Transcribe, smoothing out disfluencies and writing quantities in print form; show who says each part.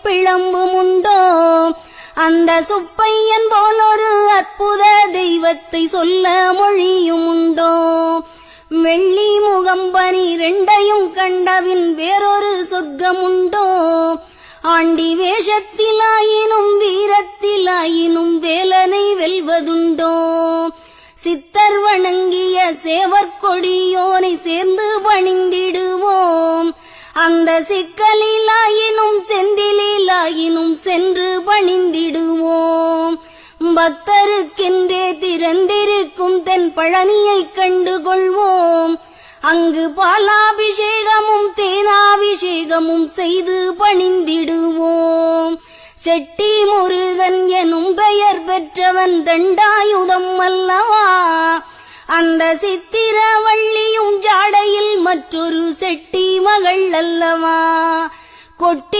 Speaker 1: பிழம்பும் உண்டோ? அந்த சுப்பையன் போல் ஒரு அற்புத தெய்வத்தை சொல்ல மொழியும் உண்டோ? வெள்ளி முகம் 12 கண்டவின் வேறொரு சொர்க்கமுண்டோ? ஆண்டி வேஷத்திலாயினும் வீரத்திலாயினும் வேலனை வெல்வதுண்டோ? சித்தர் வணங்கிய சேவற்கொடியோனை சேர்ந்து பணிந்திடுவோம். அந்த சிக்கலிலாயினும் செந்திலாயினும் சென்று பணிந்திடுவோம். பக்தருக்கென்றே திறந்திருக்கும் தென் பழனியை கண்டுகொள்வோம். அங்கு பாலாபிஷேகமும் தேனாபிஷேகமும் செய்து பணிந்திடுவோம். செட்டி முருகன் எனும் பெயர் பெற்றவன் தண்டாயுதம் அல்லவா? அந்த சித்திரவள்ளியும் ஜாடையில் மற்றொரு செட்டி மகள் அல்லவா? கொட்டி